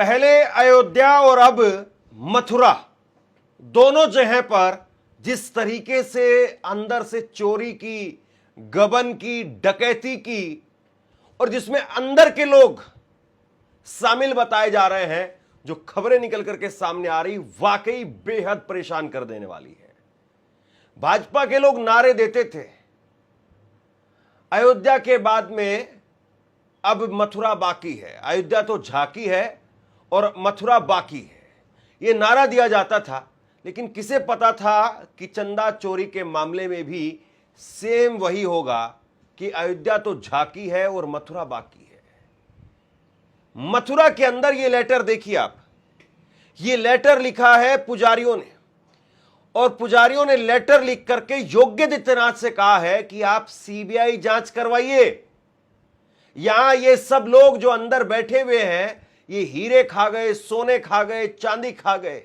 पहले अयोध्या और अब मथुरा, दोनों जगह पर जिस तरीके से अंदर से चोरी की, गबन की, डकैती की और जिसमें अंदर के लोग शामिल बताए जा रहे हैं, जो खबरें निकल करके सामने आ रही वाकई बेहद परेशान कर देने वाली है। भाजपा के लोग नारे देते थे अयोध्या के बाद में अब मथुरा बाकी है, अयोध्या तो झांकी है और मथुरा बाकी है, यह नारा दिया जाता था। लेकिन किसे पता था कि चंदा चोरी के मामले में भी सेम वही होगा कि अयोध्या तो झांकी है और मथुरा बाकी है। मथुरा के अंदर यह लेटर देखिए आप, यह लेटर लिखा है पुजारियों ने, और पुजारियों ने लेटर लिख करके योगी आदित्यनाथ से कहा है कि आप सीबीआई जांच करवाइए। यहां ये सब लोग जो अंदर बैठे हुए हैं, ये हीरे खा गए, सोने खा गए, चांदी खा गए।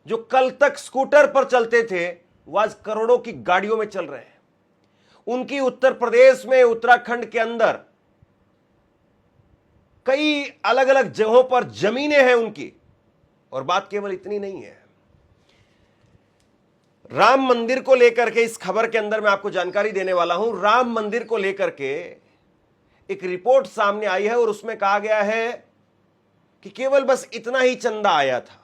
जो कल तक स्कूटर पर चलते थे वो आज करोड़ों की गाड़ियों में चल रहे हैं। उनकी उत्तर प्रदेश में, उत्तराखंड के अंदर कई अलग अलग जगहों पर जमीनें हैं उनकी। और बात केवल इतनी नहीं है, राम मंदिर को लेकर के इस खबर के अंदर मैं आपको जानकारी देने वाला हूं। राम मंदिर को लेकर के एक रिपोर्ट सामने आई है और उसमें कहा गया है कि केवल बस इतना ही चंदा आया था,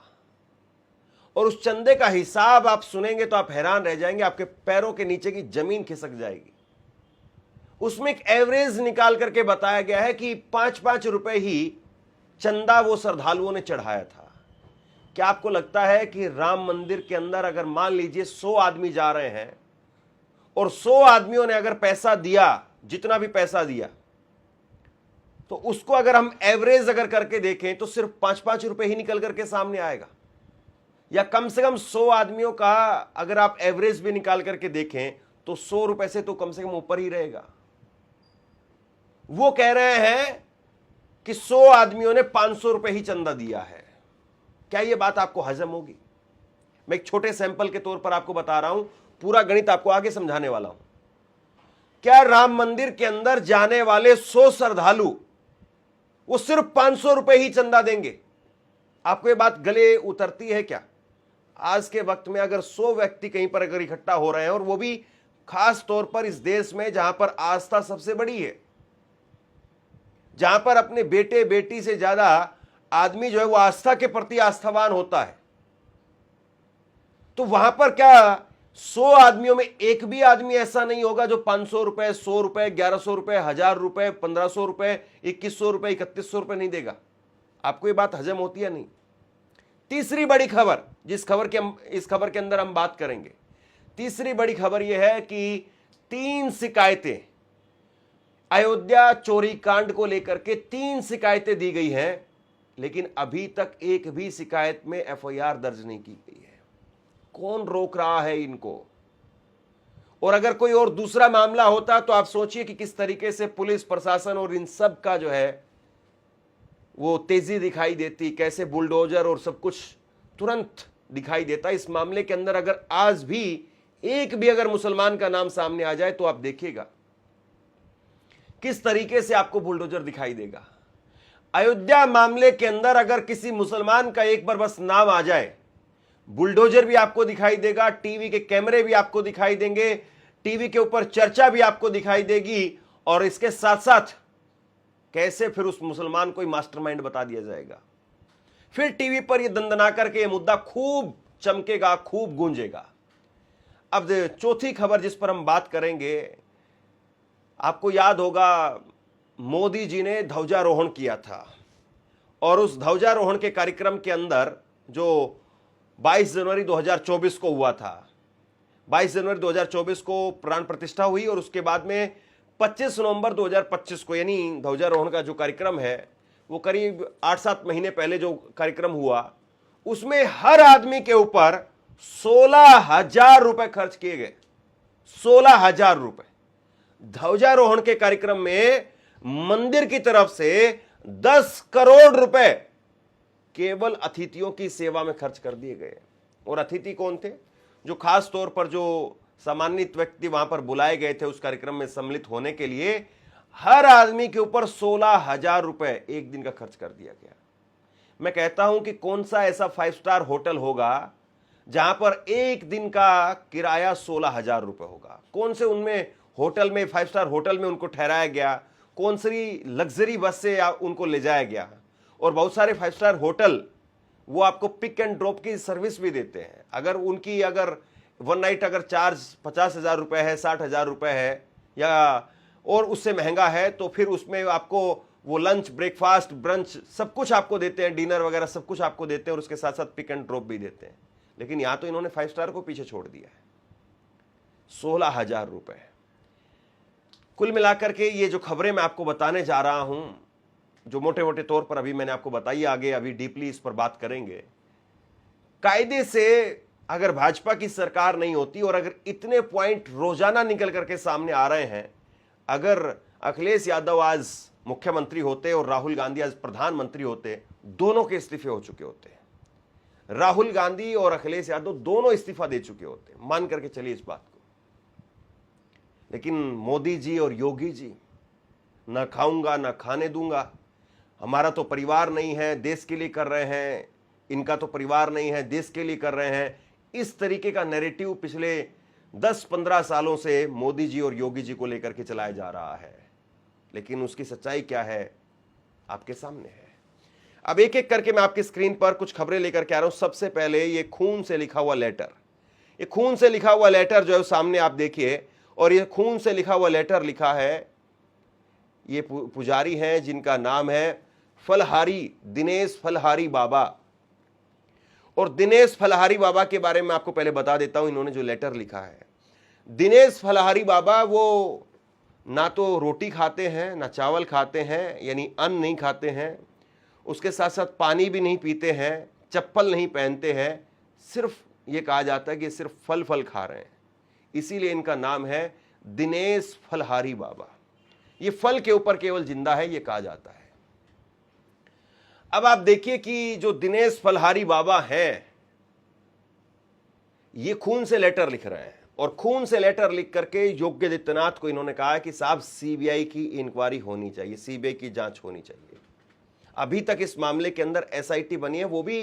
और उस चंदे का हिसाब आप सुनेंगे तो आप हैरान रह जाएंगे, आपके पैरों के नीचे की जमीन खिसक जाएगी। उसमें एक एवरेज निकाल करके बताया गया है कि 5-5 रुपए ही चंदा वो श्रद्धालुओं ने चढ़ाया था। क्या आपको लगता है कि राम मंदिर के अंदर अगर मान लीजिए 100 आदमी जा रहे हैं और 100 आदमियों ने अगर पैसा दिया, जितना भी पैसा दिया, तो उसको अगर हम एवरेज अगर करके देखें तो सिर्फ 5-5 रुपए ही निकल करके सामने आएगा? या कम से कम 100 आदमियों का अगर आप एवरेज भी निकाल करके देखें तो 100 रुपए से तो कम से कम ऊपर ही रहेगा। वो कह रहे हैं कि 100 आदमियों ने 500 रुपए ही चंदा दिया है। क्या यह बात आपको हजम होगी? मैं एक छोटे सैंपल के तौर पर आपको बता रहा हूं, पूरा गणित आपको आगे समझाने वाला हूं। क्या राम मंदिर के अंदर जाने वाले 100 श्रद्धालु वो सिर्फ 500 रुपए ही चंदा देंगे? आपको यह बात गले उतरती है क्या? आज के वक्त में अगर 100 व्यक्ति कहीं पर अगर इकट्ठा हो रहे हैं, और वो भी खास तौर पर इस देश में जहां पर आस्था सबसे बड़ी है, जहां पर अपने बेटे बेटी से ज्यादा आदमी जो है वो आस्था के प्रति आस्थावान होता है, तो वहां पर क्या 100 आदमियों में एक भी आदमी ऐसा नहीं होगा जो 500 रुपए, 100 रुपए, 1100 रुपए, 1000 रुपए, 1500 रुपए, 2100 रुपए, 3100 रुपए नहीं देगा? आपको ये बात हजम होती है नहीं? तीसरी बड़ी खबर, इस खबर के अंदर हम बात करेंगे, तीसरी बड़ी खबर यह है कि 3 शिकायतें अयोध्या चोरी कांड को लेकर के 3 शिकायतें दी गई हैं, लेकिन अभी तक एक भी शिकायत में एफआईआर दर्ज नहीं की गई है। कौन रोक रहा है इनको? और अगर कोई और दूसरा मामला होता तो आप सोचिए कि किस तरीके से पुलिस प्रशासन और इन सब का जो है वो तेजी दिखाई देती, कैसे बुलडोजर और सब कुछ तुरंत दिखाई देता। इस मामले के अंदर अगर आज भी एक भी अगर मुसलमान का नाम सामने आ जाए तो आप देखिएगा किस तरीके से आपको बुलडोजर दिखाई देगा। अयोध्या मामले के अंदर अगर किसी मुसलमान का एक बार बस नाम आ जाए, बुलडोजर भी आपको दिखाई देगा, टीवी के कैमरे भी आपको दिखाई देंगे, टीवी के ऊपर चर्चा भी आपको दिखाई देगी, और इसके साथ साथ कैसे फिर उस मुसलमान को मास्टरमाइंड बता दिया जाएगा। फिर टीवी पर यह दंदना करके यह मुद्दा खूब चमकेगा, खूब गूंजेगा। अब चौथी खबर जिस पर हम बात करेंगे, आपको याद होगा मोदी जी ने ध्वजारोहण किया था, और उस ध्वजारोहण के कार्यक्रम के अंदर जो 22 जनवरी 2024 को हुआ था, 22 जनवरी 2024 को प्राण प्रतिष्ठा हुई, और उसके बाद में 25 नवंबर 2025 को, यानी ध्वजारोहण का जो कार्यक्रम है वो करीब 8-7 महीने पहले जो कार्यक्रम हुआ, उसमें हर आदमी के ऊपर 16,000 रुपए खर्च किए गए। 16,000 रुपए ध्वजारोहण के कार्यक्रम में मंदिर की तरफ से 10 करोड़ रुपए केवल अतिथियों की सेवा में खर्च कर दिए गए। और अतिथि कौन थे? जो खास तौर पर जो सम्मानित व्यक्ति वहां पर बुलाए गए थे उस कार्यक्रम में सम्मिलित होने के लिए, हर आदमी के ऊपर 16,000 रुपए एक दिन का खर्च कर दिया गया। मैं कहता हूं कि कौन सा ऐसा 5 स्टार होटल होगा जहां पर एक दिन का किराया 16,000 रुपए होगा? कौन से उनमें होटल में, 5 स्टार होटल में उनको ठहराया गया? कौन सी लग्जरी बस से उनको ले जाया गया? और बहुत सारे 5 स्टार होटल वो आपको पिक एंड ड्रॉप की सर्विस भी देते हैं। अगर उनकी अगर वन नाइट अगर चार्ज 50,000 रुपए है, 60,000 रुपए है या और उससे महंगा है, तो फिर उसमें आपको वो लंच, ब्रेकफास्ट, ब्रंच सब कुछ आपको देते हैं, डिनर वगैरह सब कुछ आपको देते हैं और उसके साथ साथ पिक एंड ड्रॉप भी देते हैं। लेकिन यहां तो इन्होंने 5 स्टार को पीछे छोड़ दिया है। 16,000 रुपए कुल मिलाकर के ये जो खबरें मैं आपको बताने जा रहा हूं, जो मोटे मोटे तौर पर अभी मैंने आपको बताई, आगे अभी डीपली इस पर बात करेंगे। कायदे से अगर भाजपा की सरकार नहीं होती और अगर इतने पॉइंट रोजाना निकल करके सामने आ रहे हैं, अगर अखिलेश यादव आज मुख्यमंत्री होते और राहुल गांधी आज प्रधानमंत्री होते, दोनों के इस्तीफे हो चुके होते। राहुल गांधी और अखिलेश यादव दोनों इस्तीफा दे चुके होते, मान करके चलिए इस बात को। लेकिन मोदी जी और योगी जी, ना खाऊंगा ना खाने दूंगा, हमारा तो परिवार नहीं है, देश के लिए कर रहे हैं, इनका तो परिवार नहीं है, देश के लिए कर रहे हैं, इस तरीके का नैरेटिव पिछले 10-15 सालों से मोदी जी और योगी जी को लेकर के चलाया जा रहा है। लेकिन उसकी सच्चाई क्या है आपके सामने है। अब एक एक करके मैं आपकी स्क्रीन पर कुछ खबरें लेकर के आ रहा हूं। सबसे पहले ये खून से लिखा हुआ लेटर, ये खून से लिखा हुआ लेटर जो है सामने आप देखिए, और ये खून से लिखा हुआ लेटर लिखा है, ये पुजारी हैं जिनका नाम है फलहारी, दिनेश फलहारी बाबा। और दिनेश फलहारी बाबा के बारे में आपको पहले बता देता हूं, इन्होंने जो लेटर लिखा है। दिनेश फलहारी बाबा वो ना तो रोटी खाते हैं ना चावल खाते हैं, यानी अन्न नहीं खाते हैं, उसके साथ साथ पानी भी नहीं पीते हैं, चप्पल नहीं पहनते हैं, सिर्फ ये कहा जाता है कि सिर्फ फल खा रहे हैं, इसीलिए इनका नाम है दिनेश फलहारी बाबा। ये फल के ऊपर केवल जिंदा है, ये कहा जाता है। अब आप देखिए कि जो दिनेश फलहारी बाबा हैं, ये खून से लेटर लिख रहे हैं, और खून से लेटर लिख करके योगी आदित्यनाथ को इन्होंने कहा है कि साहब सीबीआई की इंक्वायरी होनी चाहिए, सीबीआई की जांच होनी चाहिए। अभी तक इस मामले के अंदर एसआईटी बनी है, वो भी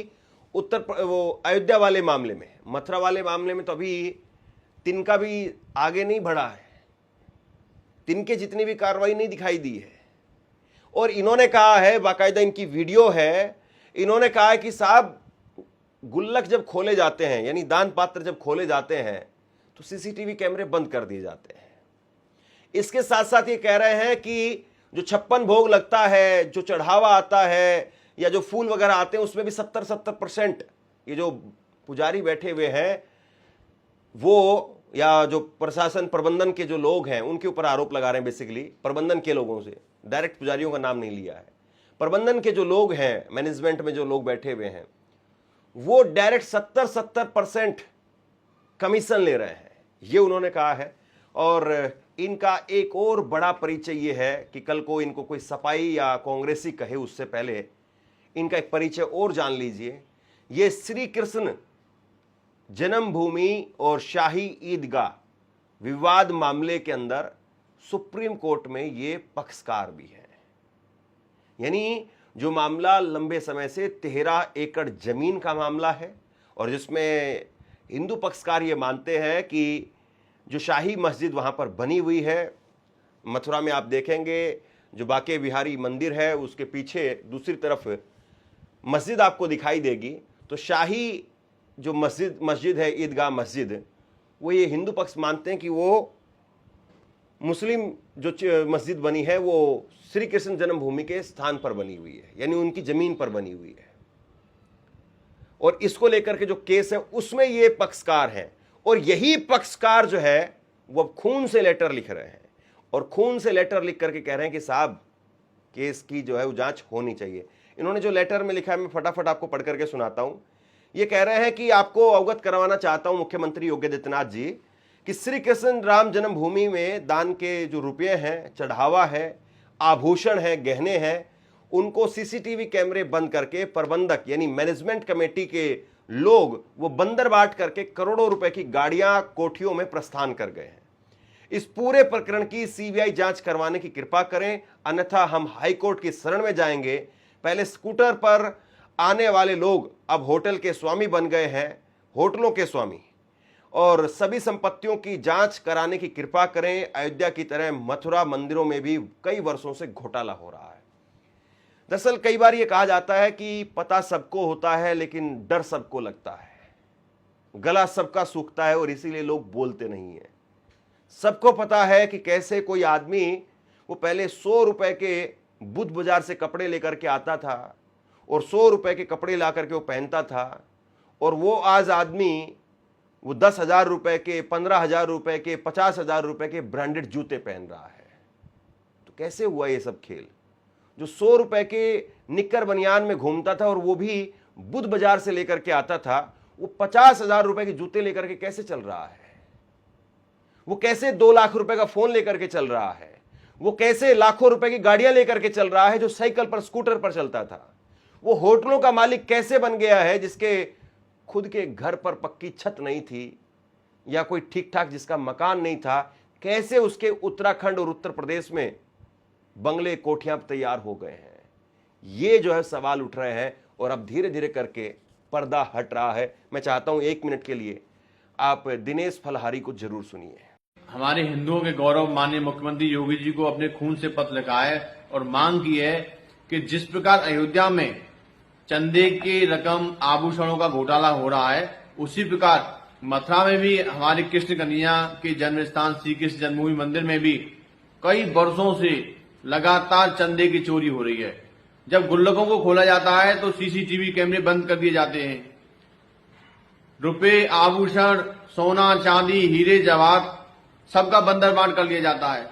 वो अयोध्या वाले मामले में, मथुरा वाले मामले में तो अभी तिनका भी आगे नहीं बढ़ा है, तिनके जितनी भी कार्रवाई नहीं दिखाई दी है। और इन्होंने कहा है, बाकायदा इनकी वीडियो है, इन्होंने कहा है कि साहब गुल्लक जब खोले जाते हैं, यानी दान पात्र जब खोले जाते हैं, तो सीसीटीवी कैमरे बंद कर दिए जाते हैं। इसके साथ साथ ये कह रहे हैं कि जो 56 भोग लगता है, जो चढ़ावा आता है या जो फूल वगैरह आते हैं, उसमें भी 70% ये जो पुजारी बैठे हुए हैं वो, या जो प्रशासन प्रबंधन के जो लोग हैं उनके ऊपर आरोप लगा रहे हैं। बेसिकली प्रबंधन के लोगों से, डायरेक्ट पुजारियों का नाम नहीं लिया है, प्रबंधन के जो लोग हैं, मैनेजमेंट में जो लोग बैठे हुए हैं, वो डायरेक्ट 70% कमीशन ले रहे हैं, ये उन्होंने कहा है। और इनका एक और बड़ा परिचय ये है कि कल को इनको कोई सपाई या कांग्रेसी कहे उससे पहले इनका एक परिचय और जान लीजिए। ये श्री कृष्ण जन्मभूमि और शाही ईदगाह विवाद मामले के अंदर सुप्रीम कोर्ट में ये पक्षकार भी है। यानी जो मामला लंबे समय से 13 एकड़ जमीन का मामला है, और जिसमें हिंदू पक्षकार ये मानते हैं कि जो शाही मस्जिद वहां पर बनी हुई है, मथुरा में आप देखेंगे जो बाके बिहारी मंदिर है, उसके पीछे दूसरी तरफ मस्जिद आपको दिखाई देगी, तो शाही जो मस्जिद है, ईदगाह मस्जिद, वो ये हिंदू पक्ष मानते हैं कि वो मुस्लिम जो मस्जिद बनी है वो श्री कृष्ण जन्मभूमि के स्थान पर बनी हुई है, यानी उनकी जमीन पर बनी हुई है। और इसको लेकर के जो केस है उसमें ये पक्षकार हैं, और यही पक्षकार जो है वो खून से लेटर लिख रहे हैं, और खून से लेटर लिख करके कह रहे हैं कि साहब केस की जो है वो जांच होनी चाहिए। इन्होंने जो लेटर में लिखा है, मैं फटाफट आपको पढ़ करके सुनाता हूं। ये कह रहे हैं कि आपको अवगत करवाना चाहता हूं मुख्यमंत्री योगी आदित्यनाथ जी कि श्री कृष्ण राम जन्मभूमि में दान के जो रुपये हैं, चढ़ावा है, आभूषण है, गहने हैं, उनको सीसीटीवी कैमरे बंद करके प्रबंधक यानी मैनेजमेंट कमेटी के लोग वो बंदर बांट करके करोड़ों रुपए की गाड़ियां कोठियों में प्रस्थान कर गए हैं। इस पूरे प्रकरण की सीबीआई जांच करवाने की कृपा करें, अन्यथा हम हाईकोर्ट की शरण में जाएंगे। पहले स्कूटर पर आने वाले लोग अब होटल के स्वामी बन गए हैं, होटलों के स्वामी, और सभी संपत्तियों की जांच कराने की कृपा करें। अयोध्या की तरह मथुरा मंदिरों में भी कई वर्षों से घोटाला हो रहा है। दरअसल कई बार यह कहा जाता है कि पता सबको होता है लेकिन डर सबको लगता है, गला सबका सूखता है और इसीलिए लोग बोलते नहीं है। सबको पता है कि कैसे कोई आदमी वो पहले 100 रुपए के बुध बाजार से कपड़े लेकर के आता था और 100 रुपए के कपड़े ला करके वो पहनता था, और वो आज आदमी वो 10,000 रुपए के, 15,000 रुपए के, 50,000 रुपए के ब्रांडेड जूते पहन रहा है। तो कैसे हुआ ये सब खेल? जो 100 रुपए के निक्कर बनियान में घूमता था और वो भी बुध बाजार से लेकर के आता था, वो 50,000 रुपए के जूते लेकर के कैसे चल रहा है? वो कैसे 2 लाख रुपए का फोन लेकर के चल रहा है? वो कैसे लाखों रुपए की गाड़ियां लेकर के चल रहा है जो साइकिल पर, स्कूटर पर चलता था? वो होटलों का मालिक कैसे बन गया है जिसके खुद के घर पर पक्की छत नहीं थी या कोई ठीक ठाक जिसका मकान नहीं था? कैसे उसके उत्तराखंड और उत्तर प्रदेश में बंगले, कोठियां तैयार हो गए हैं? ये जो है सवाल उठ रहे हैं और अब धीरे धीरे करके पर्दा हट रहा है। मैं चाहता हूं 1 मिनट के लिए आप दिनेश फलहारी को जरूर सुनिए। हमारे हिंदुओं के गौरव माननीय मुख्यमंत्री योगी जी को अपने खून से पत्र लिखा है और मांग की है कि जिस प्रकार अयोध्या में चंदे की रकम, आभूषणों का घोटाला हो रहा है, उसी प्रकार मथुरा में भी हमारी कृष्ण कन्हैया के जन्म स्थान श्री कृष्ण जन्मभूमि मंदिर में भी कई वर्षों से लगातार चंदे की चोरी हो रही है। जब गुल्लकों को खोला जाता है तो सीसीटीवी कैमरे बंद कर दिए जाते हैं। रुपए, आभूषण, सोना, चांदी, हीरे, जवाहर सबका बंदरबांट कर लिया जाता है।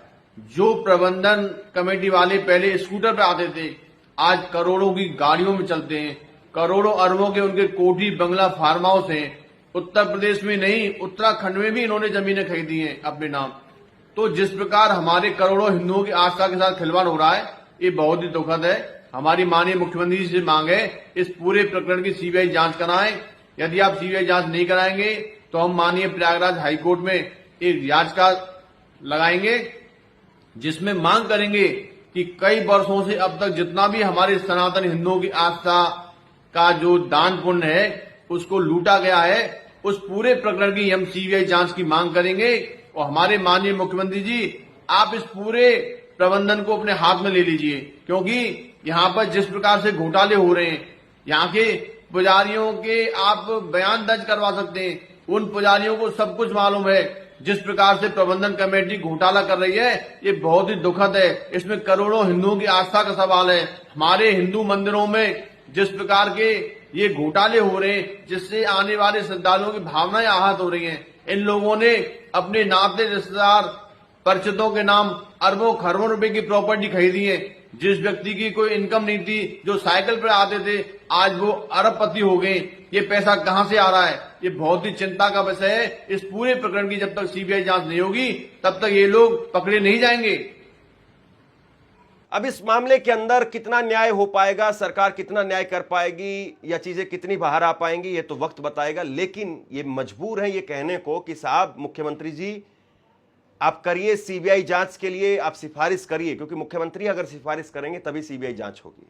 जो प्रबंधन कमेटी वाले पहले स्कूटर पर आते थे, आज करोड़ों की गाड़ियों में चलते हैं। करोड़ों अरबों के उनके कोठी, बंगला, फार्म हाउस हैं। उत्तर प्रदेश में नहीं, उत्तराखंड में भी इन्होंने जमीनें खरीदी हैं अपने नाम। तो जिस प्रकार हमारे करोड़ों हिंदुओं की आस्था के साथ खिलवाड़ हो रहा है, ये बहुत ही दुखद है। हमारी माननीय मुख्यमंत्री जी से मांग है, इस पूरे प्रकरण की सीबीआई जांच कराएं। यदि आप सीबीआई जांच नहीं कराएंगे तो हम माननीय प्रयागराज हाईकोर्ट में एक याचिका लगाएंगे, जिसमें मांग करेंगे कि कई वर्षों से अब तक जितना भी हमारे सनातन हिंदुओं की आस्था का जो दान पुण्य है उसको लूटा गया है, उस पूरे प्रकरण की हम सीबीआई जांच की मांग करेंगे। और हमारे माननीय मुख्यमंत्री जी, आप इस पूरे प्रबंधन को अपने हाथ में ले लीजिए, क्योंकि यहाँ पर जिस प्रकार से घोटाले हो रहे हैं, यहाँ के पुजारियों के आप बयान दर्ज करवा सकते हैं। उन पुजारियों को सब कुछ मालूम है। जिस प्रकार से प्रबंधन कमेटी घोटाला कर रही है, ये बहुत ही दुखद है। इसमें करोड़ों हिंदुओं की आस्था का सवाल है। हमारे हिंदू मंदिरों में जिस प्रकार के ये घोटाले हो रहे हैं, जिससे आने वाले श्रद्धालुओं की भावनाएं आहत हो रही हैं। इन लोगों ने अपने नाते रिश्तेदार, परिचितों के नाम अरबों खरबों रुपए की प्रॉपर्टी खरीदी है। जिस व्यक्ति की कोई इनकम नहीं थी, जो साइकिल पर आते थे, आज वो अरबपति हो गए। ये पैसा कहां से आ रहा है? ये बहुत ही चिंता का विषय है। इस पूरे प्रकरण की जब तक सीबीआई जांच नहीं होगी, तब तक ये लोग पकड़े नहीं जाएंगे। अब इस मामले के अंदर कितना न्याय हो पाएगा, सरकार कितना न्याय कर पाएगी, या चीजें कितनी बाहर आ पाएंगी, ये तो वक्त बताएगा। लेकिन ये मजबूर है ये कहने को कि साहब मुख्यमंत्री जी, आप करिए सीबीआई जांच के लिए, आप सिफारिश करिए, क्योंकि मुख्यमंत्री अगर सिफारिश करेंगे तभी सीबीआई जांच होगी।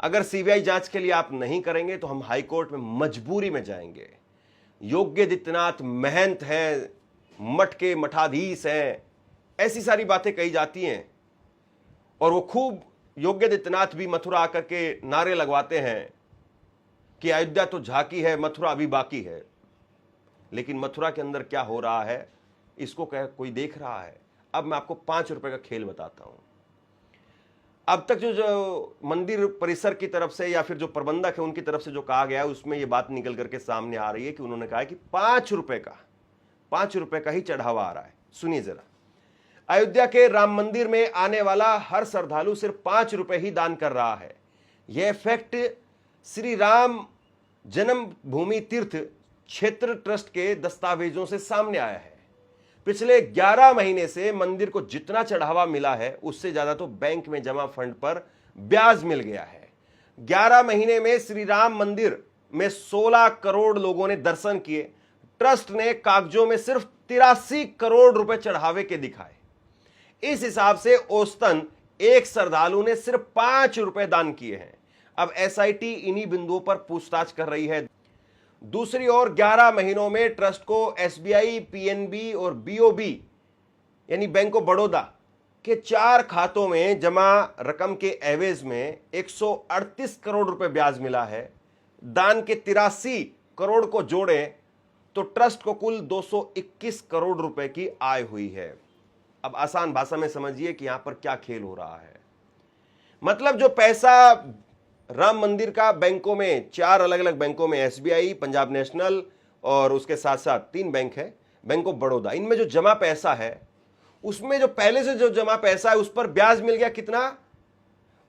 अगर सीबीआई जांच के लिए आप नहीं करेंगे तो हम हाईकोर्ट में मजबूरी में जाएंगे। योगी आदित्यनाथ महंत हैं, मठ के मठाधीश हैं, ऐसी सारी बातें कही जाती हैं, और वो खूब योगी आदित्यनाथ भी मथुरा आकर के नारे लगवाते हैं कि अयोध्या तो झांकी है, मथुरा अभी बाकी है। लेकिन मथुरा के अंदर क्या हो रहा है इसको कोई देख रहा है? अब मैं आपको 5 रुपए का खेल बताता हूं। अब तक जो मंदिर परिसर की तरफ से या फिर जो प्रबंधक है उनकी तरफ से जो कहा गया है, उसमें यह बात निकल करके सामने आ रही है कि उन्होंने कहा है कि 5 रुपए का ही चढ़ावा आ रहा है। सुनिए जरा, अयोध्या के राम मंदिर में आने वाला हर श्रद्धालु सिर्फ 5 रुपए ही दान कर रहा है। यह फैक्ट श्री राम जन्मभूमि तीर्थ क्षेत्र ट्रस्ट के दस्तावेजों से सामने आया है। पिछले 11 महीने से मंदिर को जितना चढ़ावा मिला है, उससे ज्यादा तो बैंक में जमा फंड पर ब्याज मिल गया है। 11 महीने में श्री राम मंदिर में 16 करोड़ लोगों ने दर्शन किए। ट्रस्ट ने कागजों में सिर्फ 83 करोड़ रुपए चढ़ावे के दिखाए। इस हिसाब से औसतन एक श्रद्धालु ने सिर्फ 5 रुपए दान किए हैं। अब एसआईटी इन्हीं बिंदुओं पर पूछताछ कर रही है। दूसरी ओर 11 महीनों में ट्रस्ट को एसबीआई, पीएनबी और बीओबी यानी बैंक ऑफ बड़ौदा के 4 खातों में जमा रकम के एवज में 138 करोड़ रुपए ब्याज मिला है। दान के 83 करोड़ को जोड़े तो ट्रस्ट को कुल 221 करोड़ रुपए की आय हुई है। अब आसान भाषा में समझिए कि यहां पर क्या खेल हो रहा है। मतलब जो पैसा राम मंदिर का बैंकों में, 4 अलग अलग बैंकों में, एसबीआई, पंजाब नेशनल और उसके साथ साथ 3 बैंक है, बैंक ऑफ बड़ौदा, इनमें जो जमा पैसा है उसमें जो पहले से जो जमा पैसा है उस पर ब्याज मिल गया कितना?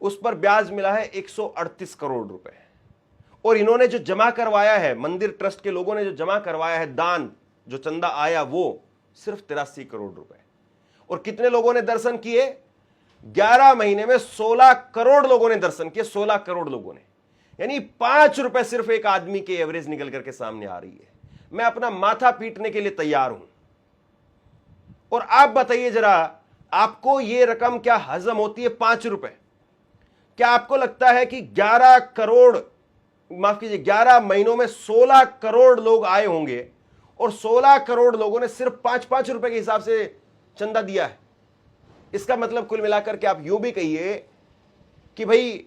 उस पर ब्याज मिला है 138 करोड़ रुपए। और इन्होंने जो जमा करवाया है, मंदिर ट्रस्ट के लोगों ने जो जमा करवाया है, दान जो चंदा आया वो सिर्फ 83 करोड़ रुपए। और कितने लोगों ने दर्शन किए? 11 महीने में 16 करोड़ लोगों ने दर्शन किए, 16 करोड़ लोगों ने, यानी 5 रुपए सिर्फ एक आदमी के एवरेज निकल करके सामने आ रही है। मैं अपना माथा पीटने के लिए तैयार हूं। और आप बताइए जरा, आपको यह रकम क्या हजम होती है? 5 रुपए। क्या आपको लगता है कि 11 करोड़, माफ कीजिए, 11 महीनों में 16 करोड़ लोग आए होंगे और 16 करोड़ लोगों ने सिर्फ 5-5 रुपए के हिसाब से चंदा दिया है? इसका मतलब कुल मिलाकर के आप यूं भी कहिए कि भाई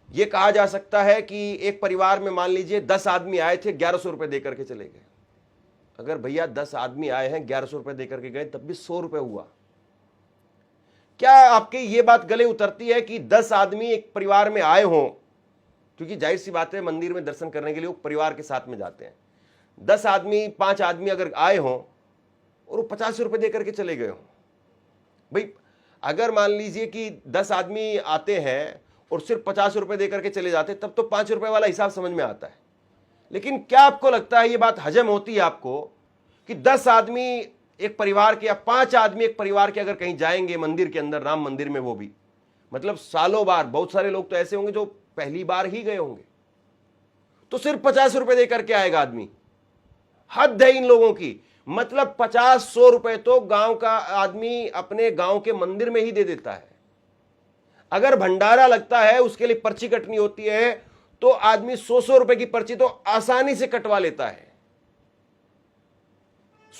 यह कहा जा सकता है कि एक परिवार में मान लीजिए 10 आदमी आए थे, 1100 रुपए देकर के चले गए। अगर भैया 10 आदमी आए हैं, 1100 रुपए देकर के गए, तब भी 100 रुपए हुआ। क्या आपकी यह बात गले उतरती है कि 10 आदमी एक परिवार में आए हों? क्योंकि जाहिर सी बात है, मंदिर में दर्शन करने के लिए वो परिवार के साथ में जाते हैं। 10 आदमी, 5 आदमी अगर आए हों और वो 50 रुपए देकर के चले गए हों, भाई अगर मान लीजिए कि 10 आदमी आते हैं और सिर्फ 50 रुपए देकर के चले जाते, तब तो 5 रुपए वाला हिसाब समझ में आता है। लेकिन क्या आपको लगता है ये बात हजम होती है आपको कि 10 आदमी एक परिवार के या 5 आदमी एक परिवार के अगर कहीं जाएंगे मंदिर के अंदर, राम मंदिर में, वो भी मतलब सालों बार, बहुत सारे लोग तो ऐसे होंगे जो पहली बार ही गए होंगे, तो सिर्फ 50 रुपए देकर के आएगा आदमी? हद है इन लोगों की। मतलब 50-100 रुपए तो गांव का आदमी अपने गांव के मंदिर में ही दे देता है। अगर भंडारा लगता है, उसके लिए पर्ची कटनी होती है, तो आदमी 100-100 रुपए की पर्ची तो आसानी से कटवा लेता है।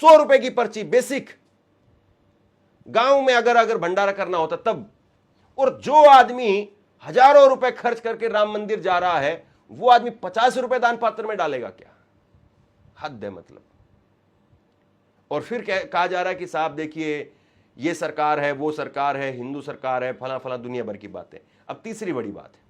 100 रुपए की पर्ची बेसिक। गांव में अगर भंडारा करना होता तब। और जो आदमी हजारों रुपए खर्च करके राम मंदिर जा रहा है, वो आदमी 50 रुपए दान पात्र में डालेगा क्या? हद है मतलब। और फिर कहा जा रहा है कि साहब देखिए, ये सरकार है, वो सरकार है, हिंदू सरकार है, फला फला दुनिया भर की बातें। अब तीसरी बड़ी बात है,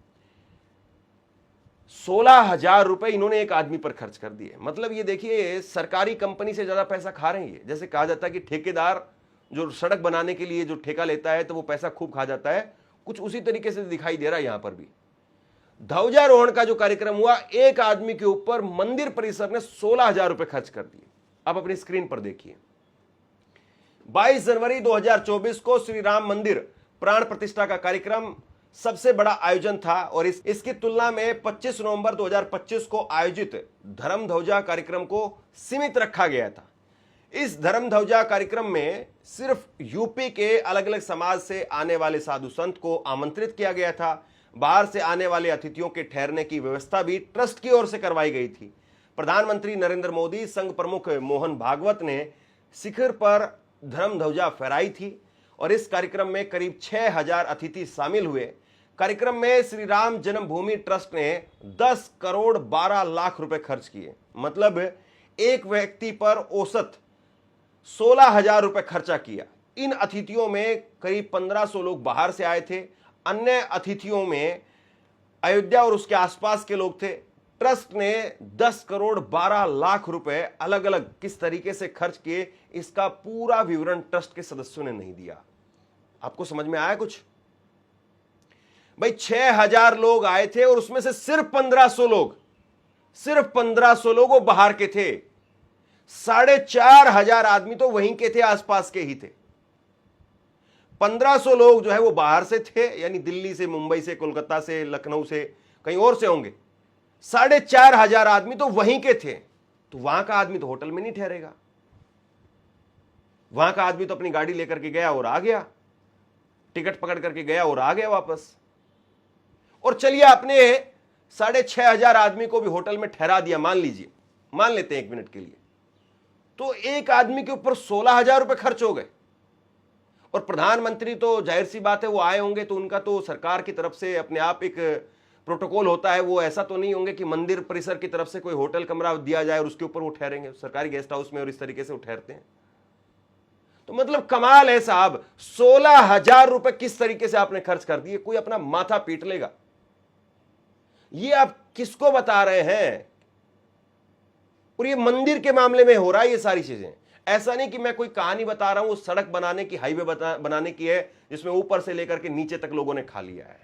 16,000 रुपए इन्होंने एक आदमी पर खर्च कर दिए। मतलब ये देखिए, सरकारी कंपनी से ज्यादा पैसा खा रहे हैं ये। जैसे कहा जाता है कि ठेकेदार जो सड़क बनाने के लिए जो ठेका लेता है तो वो पैसा खूब खा जाता है, कुछ उसी तरीके से दिखाई दे रहा है यहां पर भी। ध्वजारोहण का जो कार्यक्रम हुआ, एक आदमी के ऊपर मंदिर परिसर ने 16,000 रुपए खर्च कर दिए। आप अपनी स्क्रीन पर देखिए, 22 जनवरी 2024 को श्री राम मंदिर प्राण प्रतिष्ठा का कार्यक्रम सबसे बड़ा आयोजन था और इसकी तुलना में 25 नवंबर 2025 को आयोजित धर्म ध्वजा कार्यक्रम को सीमित रखा गया था। इस धर्म ध्वजा कार्यक्रम में सिर्फ यूपी के अलग अलग समाज से आने वाले साधु संत को आमंत्रित किया गया था। बाहर से आने वाले अतिथियों के ठहरने की व्यवस्था भी ट्रस्ट की ओर से करवाई गई थी। प्रधानमंत्री नरेंद्र मोदी, संघ प्रमुख मोहन भागवत ने शिखर पर धर्म ध्वजा फहराई थी और इस कार्यक्रम में करीब 6,000 अतिथि शामिल हुए। कार्यक्रम में श्री राम जन्मभूमि ट्रस्ट ने 10 करोड़ 12 लाख रुपए खर्च किए। मतलब एक व्यक्ति पर औसत 16,000 रुपए खर्चा किया। इन अतिथियों में करीब 1500 लोग बाहर से आए थे। अन्य अतिथियों में अयोध्या और उसके आसपास के लोग थे। ट्रस्ट ने 10 करोड़ 12 लाख रुपए अलग अलग किस तरीके से खर्च किए, इसका पूरा विवरण ट्रस्ट के सदस्यों ने नहीं दिया। आपको समझ में आया कुछ? भाई 6,000 लोग आए थे और उसमें से सिर्फ 1500 लोग वो बाहर के थे। 4,500 आदमी तो वहीं के थे, आसपास के ही थे। 1500 लोग जो है वो बाहर से थे, यानी दिल्ली से, मुंबई से, कोलकाता से, लखनऊ से, कहीं और से होंगे। 4,500 आदमी तो वहीं के थे। तो वहां का आदमी तो होटल में नहीं ठहरेगा, वहां का आदमी तो अपनी गाड़ी लेकर के गया और आ गया, टिकट पकड़ करके गया और आ गया वापस। और चलिए अपने 6,500 आदमी को भी होटल में ठहरा दिया, मान लीजिए, मान लेते हैं 1 मिनट के लिए, तो एक आदमी के ऊपर 16,000 रुपए खर्च हो गए। और प्रधानमंत्री तो जाहिर सी बात है वो आए होंगे तो उनका तो सरकार की तरफ से अपने आप एक प्रोटोकॉल होता है, वो ऐसा तो नहीं होंगे कि मंदिर परिसर की तरफ से कोई होटल कमरा दिया जाए और उसके ऊपर वो ठहरेंगे, सरकारी गेस्ट हाउस में और इस तरीके से वो ठहरते हैं। तो मतलब कमाल है साहब, 16,000 रुपए किस तरीके से आपने खर्च कर दिए, कोई अपना माथा पीट लेगा। ये आप किसको बता रहे हैं? और ये मंदिर के मामले में हो रहा है ये सारी चीजें। ऐसा नहीं कि मैं कोई कहानी बता रहा हूं, सड़क बनाने की, हाईवे बनाने की है जिसमें ऊपर से लेकर के नीचे तक लोगों ने खा लिया है,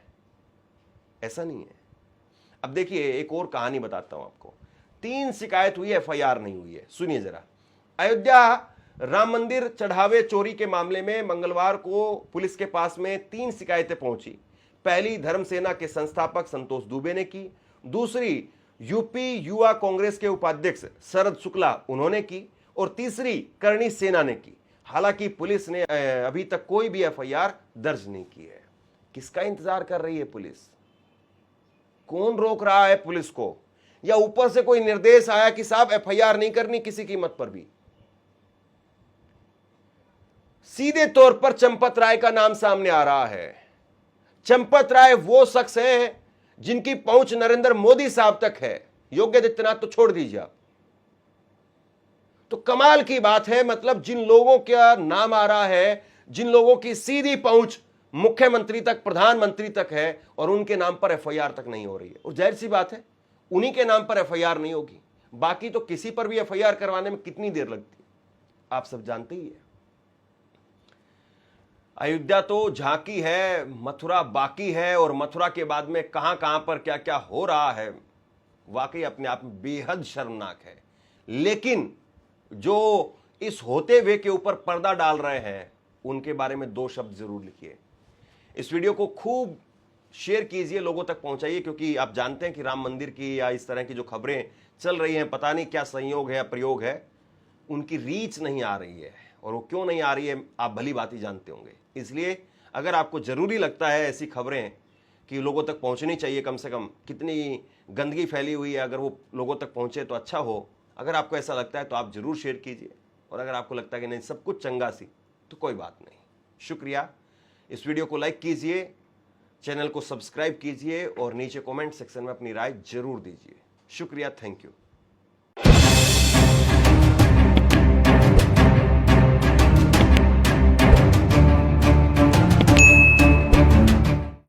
ऐसा नहीं है। अब देखिए एक और कहानी बताता हूं आपको। 3 शिकायत हुई, एफआईआर नहीं हुई है, सुनिए जरा। अयोध्या राम मंदिर चढ़ावे चोरी के मामले में मंगलवार को पुलिस के पास में 3 शिकायतें पहुंची। पहली धर्मसेना के संस्थापक संतोष दुबे ने की, दूसरी यूपी युवा कांग्रेस के उपाध्यक्ष शरद शुक्ला उन्होंने की, और तीसरी करणी सेना ने की। हालांकि पुलिस ने अभी तक कोई भी एफआईआर दर्ज नहीं की है। किसका इंतजार कर रही है पुलिस? कौन रोक रहा है पुलिस को? या ऊपर से कोई निर्देश आया कि साहब एफआईआर नहीं करनी किसी कीमत पर भी? सीधे तौर पर चंपत राय का नाम सामने आ रहा है। चंपत राय वो शख्स है जिनकी पहुंच नरेंद्र मोदी साहब तक है, योगी आदित्यनाथ तो छोड़ दीजिए आप। तो कमाल की बात है, मतलब जिन लोगों का नाम आ रहा है, जिन लोगों की सीधी पहुंच मुख्यमंत्री तक, प्रधानमंत्री तक है, और उनके नाम पर एफआईआर तक नहीं हो रही है। और जाहिर सी बात है उन्हीं के नाम पर एफआईआर नहीं होगी, बाकी तो किसी पर भी एफआईआर करवाने में कितनी देर लगती है आप सब जानते ही है। अयोध्या तो झांकी है, मथुरा बाकी है, और मथुरा के बाद में कहां कहां पर क्या क्या हो रहा है, वाकई अपने आप में बेहद शर्मनाक है। लेकिन जो इस होते हुए के ऊपर पर्दा डाल रहे हैं उनके बारे में 2 शब्द जरूर लिखिए। इस वीडियो को खूब शेयर कीजिए, लोगों तक पहुंचाइए, क्योंकि आप जानते हैं कि राम मंदिर की या इस तरह की जो खबरें चल रही हैं, पता नहीं क्या संयोग है या प्रयोग है, उनकी रीच नहीं आ रही है। और वो क्यों नहीं आ रही है आप भली बात ही जानते होंगे। इसलिए अगर आपको जरूरी लगता है ऐसी खबरें कि लोगों तक पहुंचनी चाहिए, कम से कम कितनी गंदगी फैली हुई है, अगर वो लोगों तक पहुंचे तो अच्छा हो। अगर आपको ऐसा लगता है तो आप जरूर शेयर कीजिए, और अगर आपको लगता है कि नहीं सब कुछ चंगा सी, तो कोई बात नहीं। शुक्रिया। इस वीडियो को लाइक कीजिए, चैनल को सब्सक्राइब कीजिए, और नीचे कमेंट सेक्शन में अपनी राय जरूर दीजिए। शुक्रिया, थैंक यू।